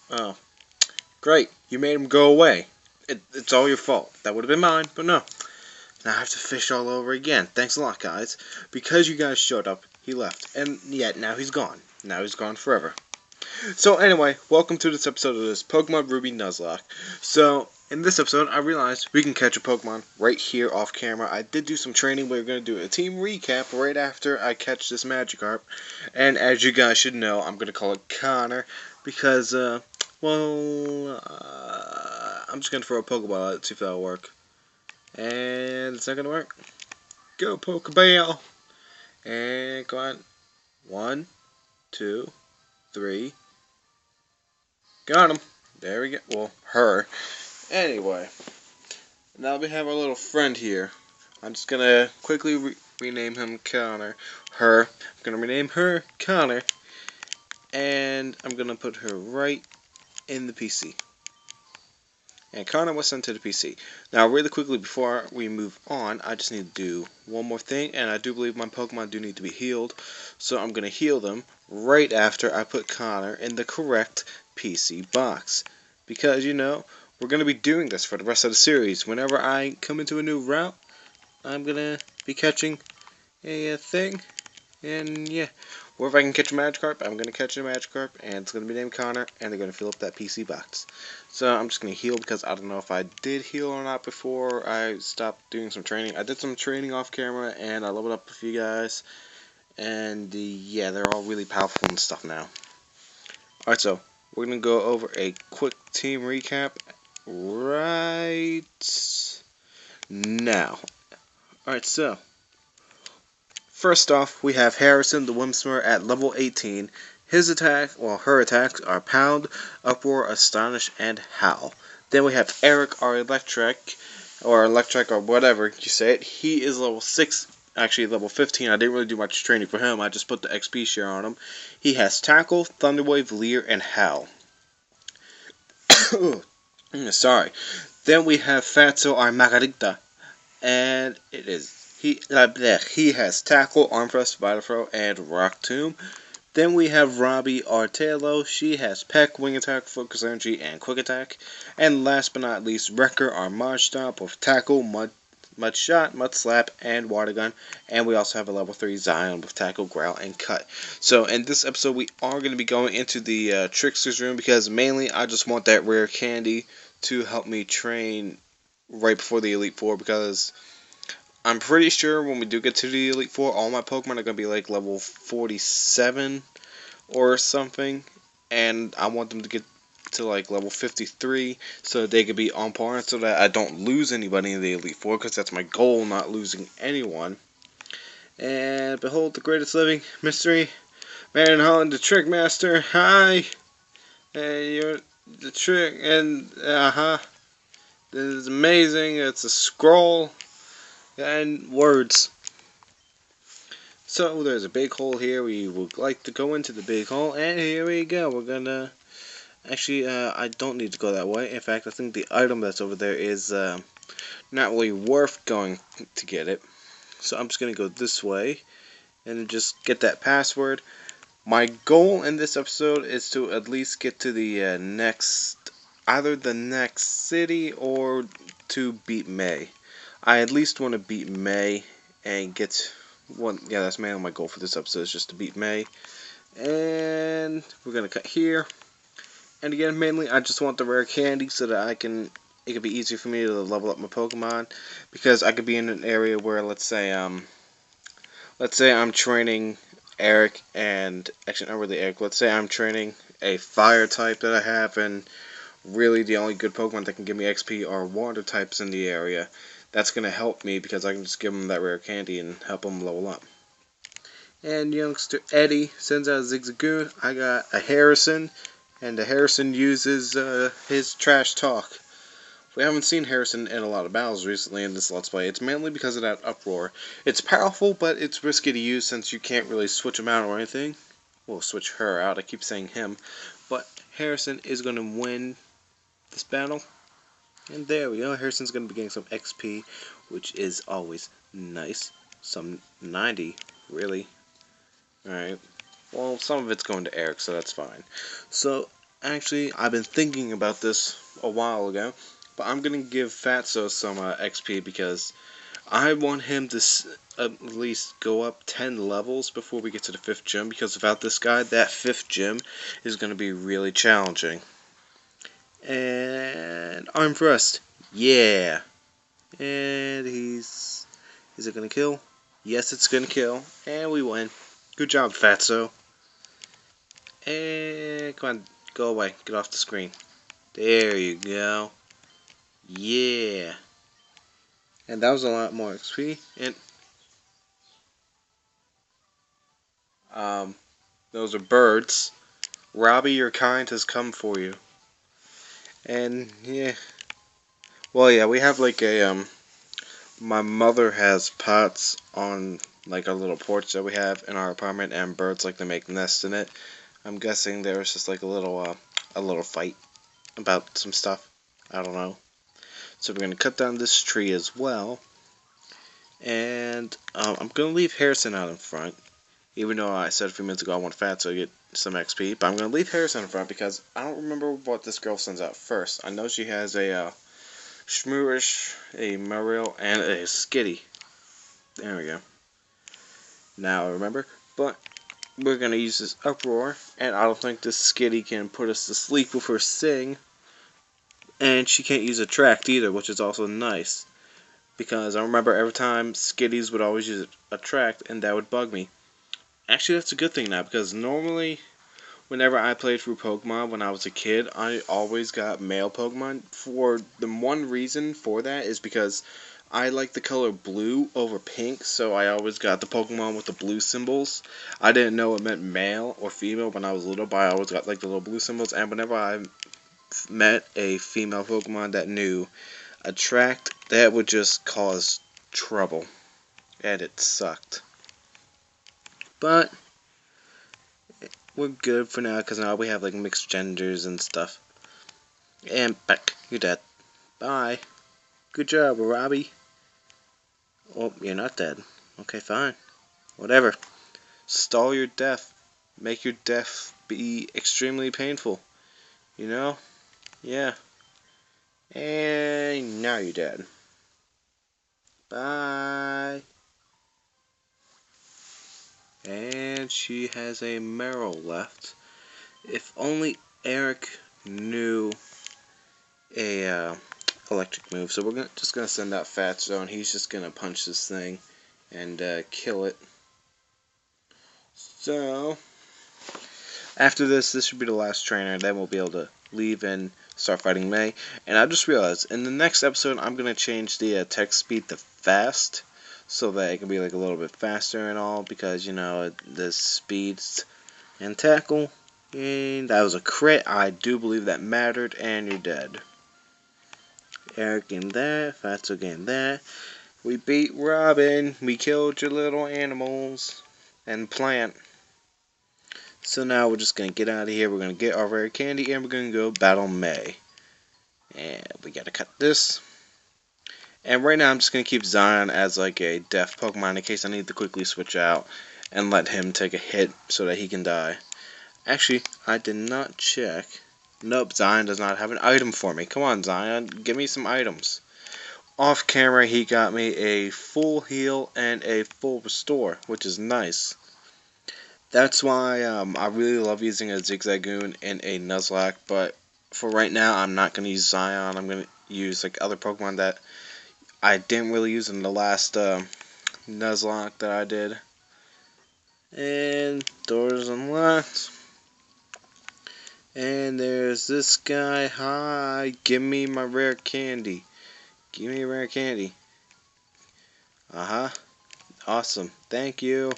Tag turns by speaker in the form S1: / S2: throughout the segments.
S1: Oh, great. You made him go away. It's all your fault. That would have been mine, but no. Now I have to fish all over again. Thanks a lot, guys. Because you guys showed up, he left. And yet, now he's gone. Now he's gone forever. So anyway, welcome to this episode of this Pokemon Ruby Nuzlocke. So, in this episode, I realized we can catch a Pokemon right here off camera. I did do some training. We're going to do a team recap right after I catch this Magikarp. And as you guys should know, I'm going to call it Connor. Because, I'm just going to throw a Pokeball at it, see if that'll work. And it's not going to work. Go Pokeball! And come on. 1, 2, 3. Got him. There we go. Well, her. Anyway. Now we have our little friend here. I'm just going to quickly rename him Connor. Her. I'm going to rename her Connor. And I'm going to put her right in the PC. And Connor was sent to the PC. Now, really quickly, before we move on, I just need to do one more thing. And I do believe my Pokemon do need to be healed. So I'm going to heal them right after I put Connor in the correct PC box. Because, you know, we're going to be doing this for the rest of the series. Whenever I come into a new route, I'm going to be catching a thing. And, yeah. Or if I can catch a Magikarp, I'm going to catch a Magikarp, and it's going to be named Connor, and they're going to fill up that PC box. So I'm just going to heal because I don't know if I did heal or not before I stopped doing some training. I did some training off camera, and I leveled up with you guys. And, yeah, they're all really powerful and stuff now. Alright, so we're going to go over a quick team recap right now. Alright, so first off, we have Harrison the Whimsmer at level 18. His attack, well, her attacks are Pound, Uproar, Astonish, and Howl. Then we have Eric, our Electric, or whatever you say it. He is level 6, actually level 15. I didn't really do much training for him. I just put the XP share on him. He has Tackle, Thunderwave, Leer, and Howl. Sorry. Then we have Fatso, our Margarita, and it is he has Tackle, Arm Thrust, Vital Throw, and Rock Tomb. Then we have Robbie Artelo. She has Peck, Wing Attack, Focus Energy, and Quick Attack. And last but not least, Wrecker, our Mud Stomp with Tackle, Mud Shot, Mud Slap, and Water Gun. And we also have a level 3 Zion with Tackle, Growl, and Cut. So in this episode, we are going to be going into the Trickster's room because mainly I just want that rare candy to help me train right before the Elite Four, because I'm pretty sure when we do get to the Elite Four, all my Pokemon are going to be like level 47 or something, and I want them to get to like level 53 so they could be on par, so that I don't lose anybody in the Elite Four, because that's my goal, not losing anyone. And behold the greatest living mystery, Man Holland, the Trick Master. Hi, and you're the Trick, and this is amazing. It's a scroll and words. So there's a big hole here. We would like to go into the big hole, and here we go. We're gonna actually I don't need to go that way. In fact, I think the item that's over there is not really worth going to get it. So I'm just gonna go this way and just get that password. My goal in this episode is to at least get to the either the next city or to beat May. I at least want to beat May and get one. Yeah, that's mainly my goal for this episode, is just to beat May. And we're gonna cut here. And again, mainly I just want the rare candy so that it can be easier for me to level up my Pokemon, because I could be in an area where let's say I'm training Eric, and actually not really Eric. Let's say I'm training a fire type that I have, and really the only good Pokemon that can give me XP are water types in the area. That's going to help me because I can just give them that rare candy and help them level up. And youngster Eddie sends out a Zigzagoon. I got a Harrison, and the Harrison uses his trash talk. We haven't seen Harrison in a lot of battles recently in this Let's Play. It's mainly because of that Uproar. It's powerful, but it's risky to use since you can't really switch him out or anything. We'll switch her out. I keep saying him. But Harrison is going to win this battle. And there we go. Harrison's going to be getting some XP, which is always nice. Some 90, really. Alright. Well, some of it's going to Eric, so that's fine. So, actually, I've been thinking about this a while ago, but I'm gonna give Fatso some XP because I want him to at least go up 10 levels before we get to the 5th gym, because without this guy, that 5th gym is gonna be really challenging. And Arm Thrust, yeah. And is it gonna kill? Yes, it's gonna kill, and we win. Good job, Fatso. And come on, go away, get off the screen. There you go. Yeah. And that was a lot more XP. And those are birds. Robbie, your kind has come for you. And yeah. Well, yeah, we have like a my mother has pots on like a little porch that we have in our apartment, and birds like to make nests in it. I'm guessing there was just like a little fight about some stuff. I don't know. So we're gonna cut down this tree as well, and I'm gonna leave Harrison out in front. Even though I said a few minutes ago I want Fatso to get some XP, but I'm gonna leave Harrison in front because I don't remember what this girl sends out first. I know she has a Shmooish, a Marill, and a Skitty. There we go. Now I remember, but we're gonna use this Uproar, and I don't think this Skitty can put us to sleep with her Sing. And she can't use Attract either, which is also nice. Because I remember every time Skitties would always use Attract, and that would bug me. Actually, that's a good thing now, because normally, whenever I played through Pokemon when I was a kid, I always got male Pokemon. For the one reason for that is because I like the color blue over pink, so I always got the Pokemon with the blue symbols. I didn't know it meant male or female when I was little, but I always got like the little blue symbols, and whenever I met a female Pokemon that knew Attract, that would just cause trouble, and it sucked. But we're good for now, because now we have like mixed genders and stuff. And back, you're dead. Bye. Good job, Robbie. Oh, you're not dead. Okay, fine. Whatever. Stall your death. Make your death be extremely painful. You know? Yeah. And now you're dead. Bye. And she has a Meryl left. If only Eric knew a electric move. So we're just gonna send out Fatso, and he's just gonna punch this thing and kill it. So after this should be the last trainer. Then we'll be able to leave and start fighting May. And I just realized in the next episode I'm gonna change the text speed to fast, so that it can be like a little bit faster and all, because you know the speeds and tackle. And that was a crit. I do believe that mattered. And you're dead. Eric getting that. Fatso getting that. We beat Robin. We killed your little animals and plant. So now we're just gonna get out of here. We're gonna get our rare candy, and we're gonna go battle May. And we gotta cut this. And right now I'm just gonna keep Zion as like a deaf Pokemon in case I need to quickly switch out and let him take a hit so that he can die. Actually, I did not check. Nope, Zion does not have an item for me. Come on, Zion, give me some items. Off camera, he got me a full heal and a full restore, which is nice. That's why I really love using a Zigzagoon and a Nuzlocke, but for right now, I'm not going to use Zion. I'm going to use like other Pokemon that I didn't really use in the last Nuzlocke that I did. And doors unlocked. And there's this guy. Hi, give me my rare candy. Give me rare candy. Awesome. Thank you.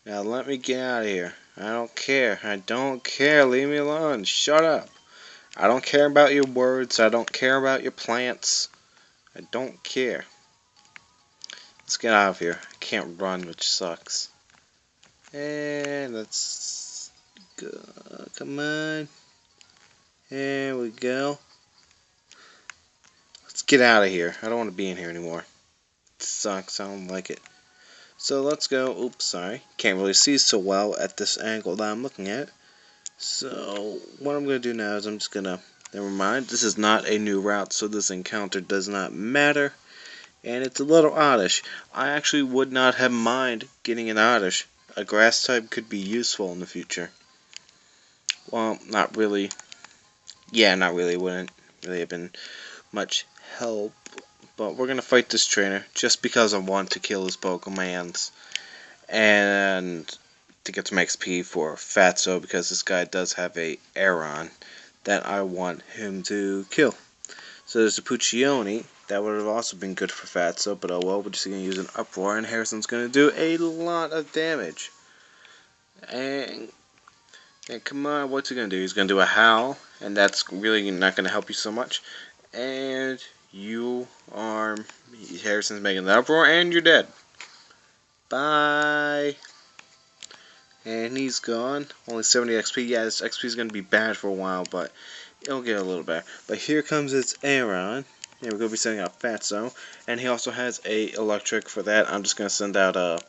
S1: Now let me get out of here. I don't care. I don't care. Leave me alone. Shut up. I don't care about your words. I don't care about your plants. I don't care. Let's get out of here. I can't run, which sucks. And let's go. Come on. There we go. Let's get out of here. I don't want to be in here anymore. It sucks. I don't like it. So let's go. Oops, sorry. Can't really see so well at this angle that I'm looking at. So what I'm going to do now is I'm just going to, never mind, this is not a new route, so this encounter does not matter. And it's a little oddish. I actually would not have mind getting an oddish. A grass type could be useful in the future. Well, not really. Yeah, not really. Wouldn't really have been much help. But we're going to fight this trainer just because I want to kill his Pokemons. And to get some XP for Fatso, because this guy does have a Aeron that I want him to kill. So there's a Puccioni. That would have also been good for Fatso, but oh well, we're just going to use an Uproar, and Harrison's going to do a lot of damage. And come on, what's he going to do? He's going to do a Howl, and that's really not going to help you so much. And you are... Harrison's making the Uproar, and you're dead. Bye. And he's gone. Only 70 XP. Yeah, this XP is going to be bad for a while, but it'll get a little better. But here comes its Aeron. And we're going to be sending out Fatso. And he also has a electric for that. I'm just going to send out a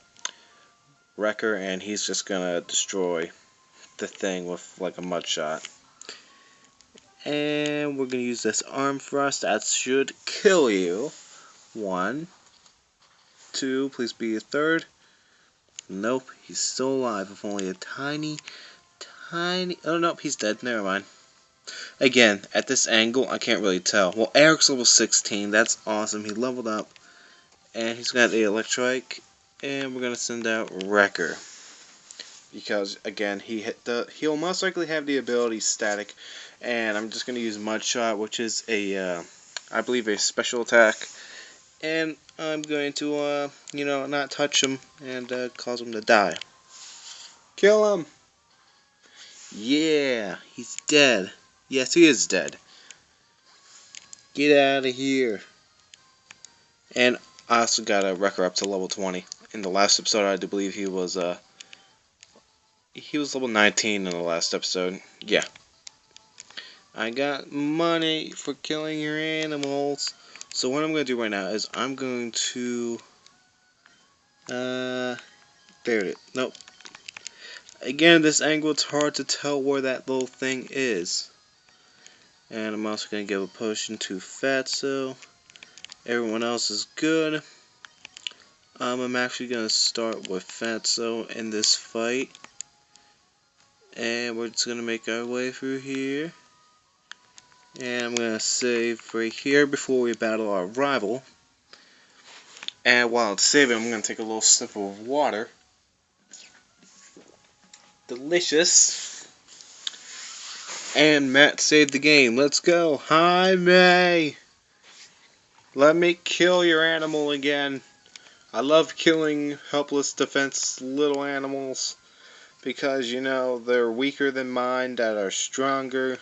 S1: Wrecker, and he's just going to destroy the thing with like a mud shot. And we're going to use this Arm Thrust. That should kill you. 1, 2, please be a third. Nope, he's still alive with only a tiny... Oh, nope, he's dead. Never mind. Again, at this angle, I can't really tell. Well, Eric's level 16. That's awesome. He leveled up. And he's got the Electrike. And we're going to send out Wrecker. Because, again, he'll most likely have the ability Static. And I'm just going to use Mud Shot, which is a, I believe, a special attack. And I'm going to, not touch him and cause him to die. Kill him! Yeah, he's dead. Yes, he is dead. Get out of here. And I also got a Wrecker up to level 20. In the last episode, I do believe he was level 19 in the last episode. Yeah. I got money for killing your animals. So what I'm going to do right now is I'm going to... there it is. Nope. Again, this angle, it's hard to tell where that little thing is. And I'm also going to give a potion to Fatso. Everyone else is good. I'm actually going to start with Fatso in this fight. And we're just going to make our way through here. And I'm going to save right here before we battle our rival. And while it's saving, I'm going to take a little sip of water. Delicious. And Matt saved the game. Let's go. Hi, May. Let me kill your animal again. I love killing helpless, defenseless little animals. Because, they're weaker than mine that are stronger.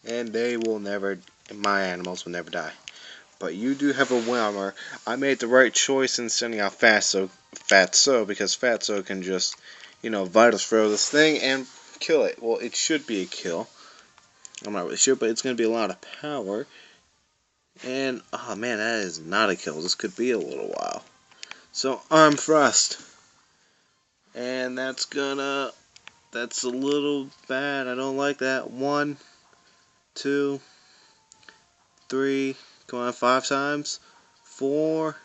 S1: And they will never, my animals will never die. But you do have a Whelmer. I made the right choice in sending out Fatso, because Fatso can just, Vital Throw this thing and kill it. Well, it should be a kill. I'm not really sure, but it's going to be a lot of power. And, oh man, that is not a kill. This could be a little while. So, Arm Thrust. And that's a little bad. I don't like that. 1, 2, 3, come on, 5 times. 4,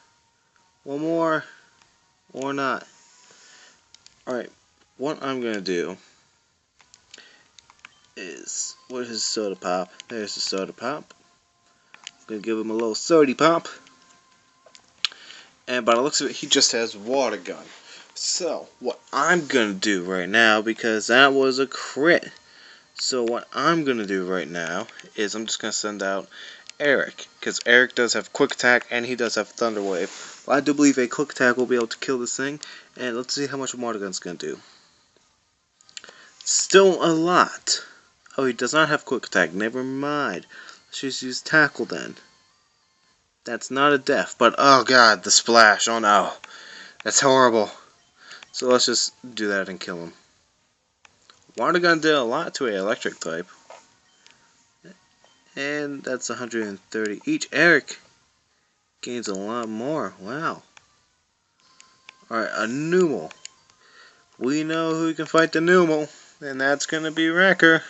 S1: one more, or not. Alright, what I'm going to do is, where's his Soda Pop? There's the Soda Pop. I'm going to give him a little Sody Pop. And by the looks of it, he just has Water Gun. So, what I'm going to do right now, because that was a crit. So what I'm going to do right now is I'm just going to send out Eric. Because Eric does have Quick Attack and he does have Thunder Wave. Well, I do believe a Quick Attack will be able to kill this thing. And let's see how much Water Gun's going to do. Still a lot. Oh, he does not have Quick Attack. Never mind. Let's just use Tackle then. That's not a death. But, oh god, the splash. Oh no. That's horrible. So let's just do that and kill him. Water Gun did a lot to an electric type. And that's 130 each. Eric gains a lot more. Wow. Alright, a Numel. We know who can fight the Numel. and that's gonna be Wrecker.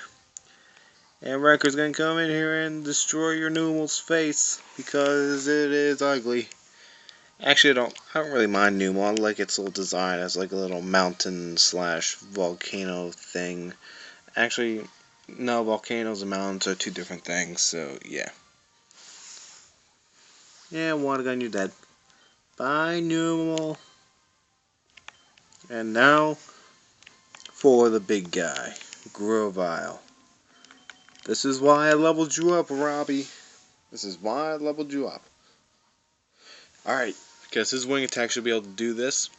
S1: And Wrecker's gonna come in here and destroy your Numal's face because it is ugly. Actually, I don't really mind Numal. I like its little design as like a little mountain slash volcano thing. Actually, no, volcanoes and mountains are two different things. So yeah. Yeah, water gun, you're dead. Bye, Numal. And now for the big guy, Grovile. This is why I leveled you up, Robbie. This is why I leveled you up. Alright, because his wing attack should be able to do this.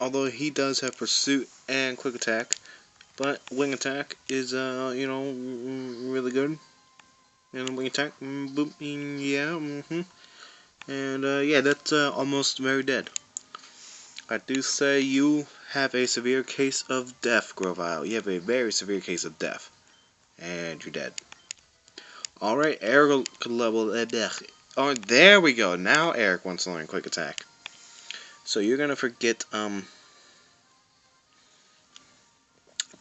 S1: Although he does have pursuit and quick attack. But wing attack is, really good. And wing attack, boop, yeah, And, yeah, that's almost very dead. I do say you have a severe case of death, Grovile. You have a very severe case of death. And you're dead. Alright, Eric could level that death. Oh, there we go. Now Eric wants to learn quick attack. So you're gonna forget, I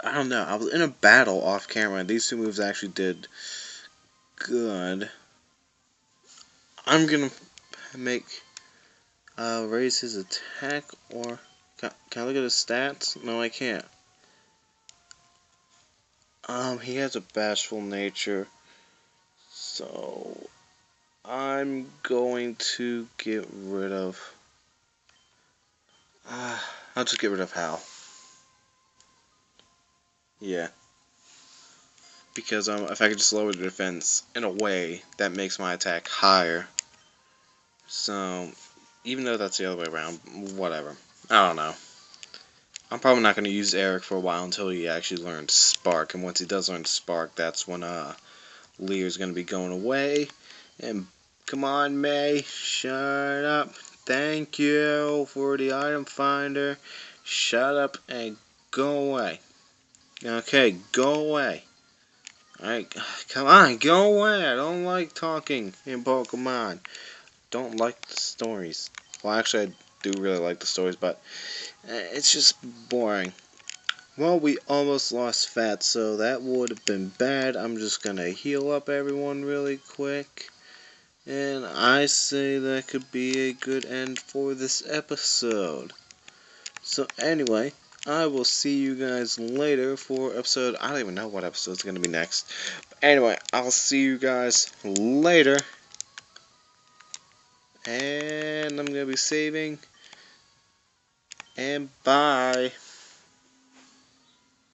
S1: don't know. I was in a battle off camera, and these two moves actually did good. I'm gonna make, raise his attack, or, can I look at his stats? No, I can't. He has a bashful nature, so I'm going to get rid of, I'll just get rid of Hal. Yeah. Because if I could just lower the defense in a way that makes my attack higher. So, even though that's the other way around, whatever. I don't know. I'm probably not going to use Eric for a while until he actually learns Spark. And once he does learn Spark, that's when Lear's going to be going away. And come on, May. Shut up. Thank you for the item finder. Shut up and go away. Okay, go away. Alright, come on, go away. I don't like talking in Pokemon. Don't like the stories. Well, actually, I do really like the stories, but it's just boring. Well, we almost lost Fat, so that would have been bad. I'm just gonna heal up everyone really quick. And I say that could be a good end for this episode. So anyway, I will see you guys later for episode, I don't even know what episode is going to be next. But anyway, I'll see you guys later. And I'm going to be saving. And bye.